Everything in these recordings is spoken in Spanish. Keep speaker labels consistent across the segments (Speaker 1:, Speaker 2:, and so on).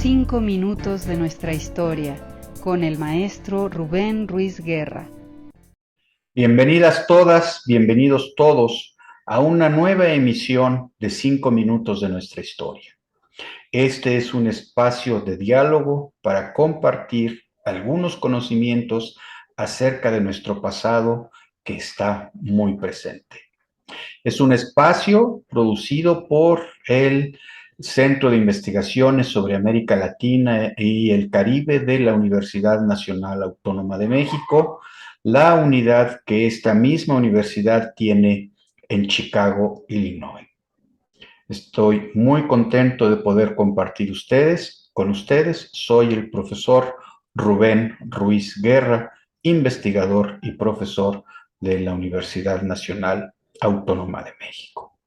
Speaker 1: 5 minutos de nuestra historia con el maestro Rubén Ruiz Guerra.
Speaker 2: Bienvenidas todas, bienvenidos todos a una nueva emisión de 5 minutos de nuestra historia. Este es un espacio de diálogo para compartir algunos conocimientos acerca de nuestro pasado que está muy presente. Es un espacio producido por el Centro de Investigaciones sobre América Latina y el Caribe de la Universidad Nacional Autónoma de México, la unidad que esta misma universidad tiene en Chicago, Illinois. Estoy muy contento de poder compartir con ustedes. Soy el profesor Rubén Ruiz Guerra, investigador y profesor de la Universidad Nacional Autónoma de México.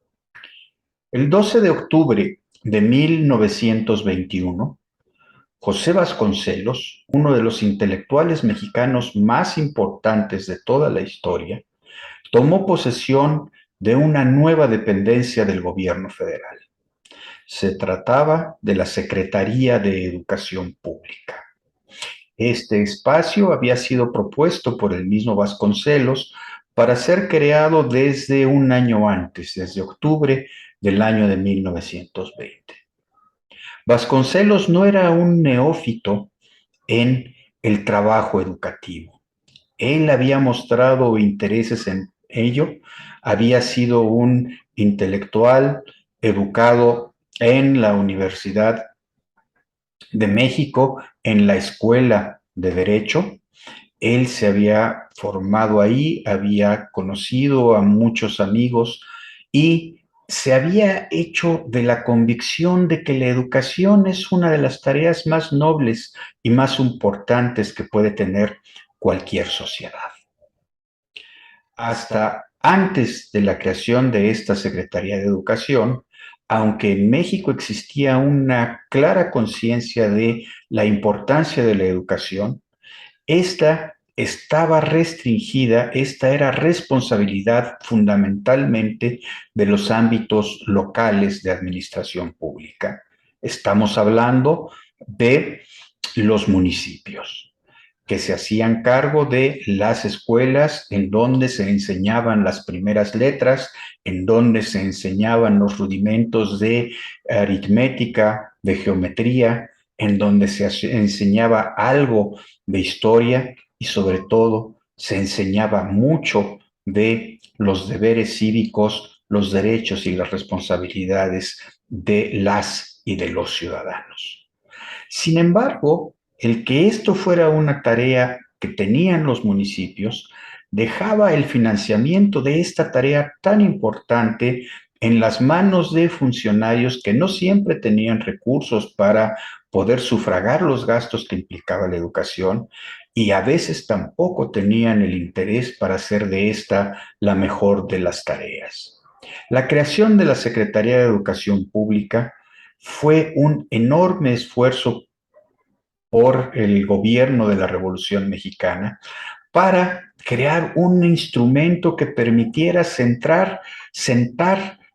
Speaker 2: El 12 de octubre de 1921, José Vasconcelos, uno de los intelectuales mexicanos más importantes de toda la historia, tomó posesión de una nueva dependencia del gobierno federal. Se trataba de la Secretaría de Educación Pública. Este espacio había sido propuesto por el mismo Vasconcelos para ser creado desde un año antes, desde octubre del año de 1920. Vasconcelos no era un neófito en el trabajo educativo. Él había mostrado intereses en ello, había sido un intelectual educado en la Universidad de México, en la Escuela de Derecho. Él se había formado ahí, había conocido a muchos amigos y se había hecho de la convicción de que la educación es una de las tareas más nobles y más importantes que puede tener cualquier sociedad. Hasta antes de la creación de esta Secretaría de Educación, aunque en México existía una clara conciencia de la importancia de la educación, esta estaba restringida, esta era responsabilidad fundamentalmente de los ámbitos locales de administración pública. Estamos hablando de los municipios, que se hacían cargo de las escuelas en donde se enseñaban las primeras letras, en donde se enseñaban los rudimentos de aritmética, de geometría, en donde se enseñaba algo de historia y sobre todo se enseñaba mucho de los deberes cívicos, los derechos y las responsabilidades de las y de los ciudadanos. Sin embargo, el que esto fuera una tarea que tenían los municipios dejaba el financiamiento de esta tarea tan importante en las manos de funcionarios que no siempre tenían recursos para poder sufragar los gastos que implicaba la educación y a veces tampoco tenían el interés para hacer de esta la mejor de las tareas. La creación de la Secretaría de Educación Pública fue un enorme esfuerzo por el gobierno de la Revolución Mexicana para crear un instrumento que permitiera sentar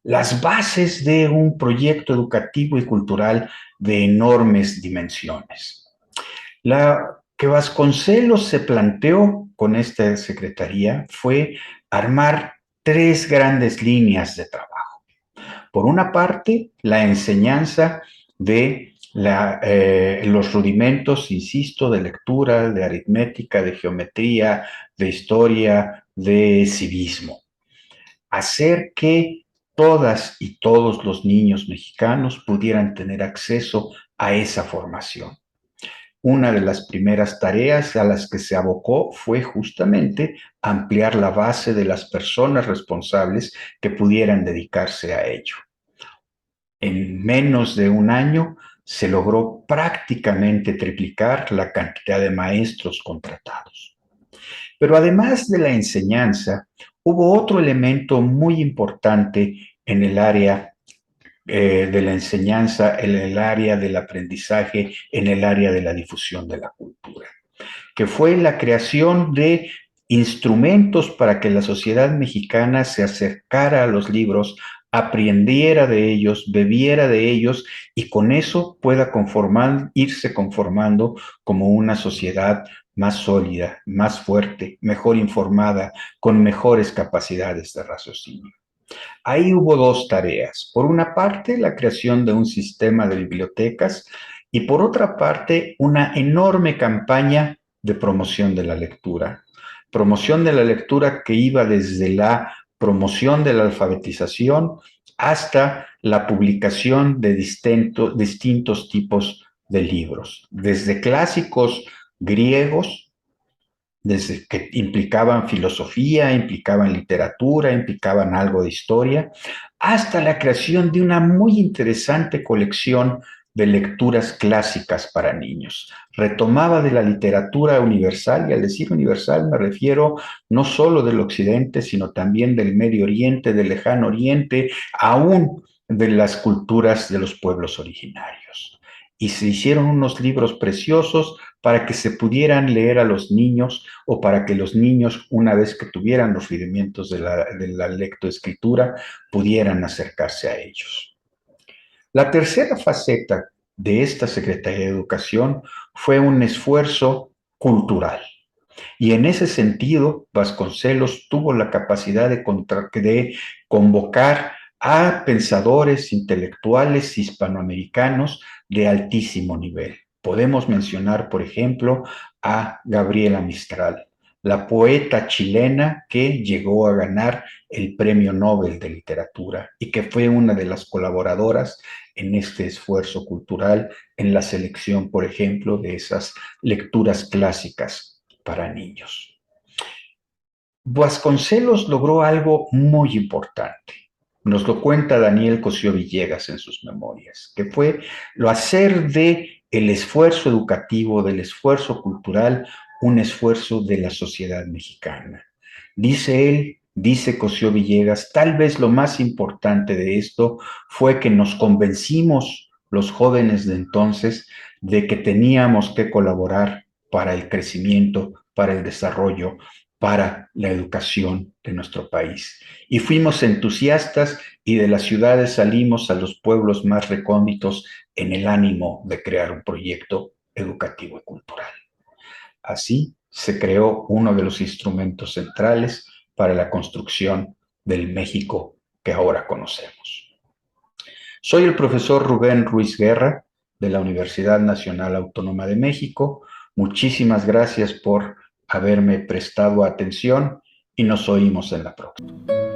Speaker 2: las bases de un proyecto educativo y cultural de enormes dimensiones. La que Vasconcelos se planteó con esta secretaría fue armar 3 grandes líneas de trabajo. Por una parte, la enseñanza de los rudimentos, insisto, de lectura, de aritmética, de geometría, de historia, de civismo. Hacer que todas y todos los niños mexicanos pudieran tener acceso a esa formación. Una de las primeras tareas a las que se abocó fue justamente ampliar la base de las personas responsables que pudieran dedicarse a ello. En menos de un año se logró prácticamente triplicar la cantidad de maestros contratados. Pero además de la enseñanza, hubo otro elemento muy importante en el área de la enseñanza, en el área del aprendizaje, en el área de la difusión de la cultura, que fue la creación de instrumentos para que la sociedad mexicana se acercara a los libros, aprendiera de ellos, bebiera de ellos y con eso pueda irse conformando como una sociedad más sólida, más fuerte, mejor informada, con mejores capacidades de raciocinio. Ahí hubo dos tareas. Por una parte, la creación de un sistema de bibliotecas y por otra parte, una enorme campaña de promoción de la lectura. Promoción de la lectura que iba desde la promoción de la alfabetización hasta la publicación de distintos tipos de libros, desde clásicos griegos, desde que implicaban filosofía, implicaban literatura, implicaban algo de historia, hasta la creación de una muy interesante colección de lecturas clásicas para niños. Retomaba de la literatura universal, y al decir universal me refiero no solo del Occidente, sino también del Medio Oriente, del Lejano Oriente, aún de las culturas de los pueblos originarios. Y se hicieron unos libros preciosos para que se pudieran leer a los niños o para que los niños, una vez que tuvieran los rudimentos de la lectoescritura, pudieran acercarse a ellos. La tercera faceta de esta Secretaría de Educación fue un esfuerzo cultural. Y en ese sentido, Vasconcelos tuvo la capacidad de convocar a pensadores intelectuales hispanoamericanos de altísimo nivel. Podemos mencionar, por ejemplo, a Gabriela Mistral, la poeta chilena que llegó a ganar el Premio Nobel de Literatura y que fue una de las colaboradoras en este esfuerzo cultural, en la selección, por ejemplo, de esas lecturas clásicas para niños. Vasconcelos logró algo muy importante. Nos lo cuenta Daniel Cosío Villegas en sus memorias, que fue lo hacer de el esfuerzo educativo, del esfuerzo cultural, un esfuerzo de la sociedad mexicana. Dice él, dice Cosío Villegas, tal vez lo más importante de esto fue que nos convencimos los jóvenes de entonces de que teníamos que colaborar para el crecimiento, para el desarrollo, para la educación de nuestro país. Y fuimos entusiastas y de las ciudades salimos a los pueblos más recónditos en el ánimo de crear un proyecto educativo y cultural. Así se creó uno de los instrumentos centrales para la construcción del México que ahora conocemos. Soy el profesor Rubén Ruiz Guerra de la Universidad Nacional Autónoma de México. Muchísimas gracias por haberme prestado atención y nos oímos en la próxima.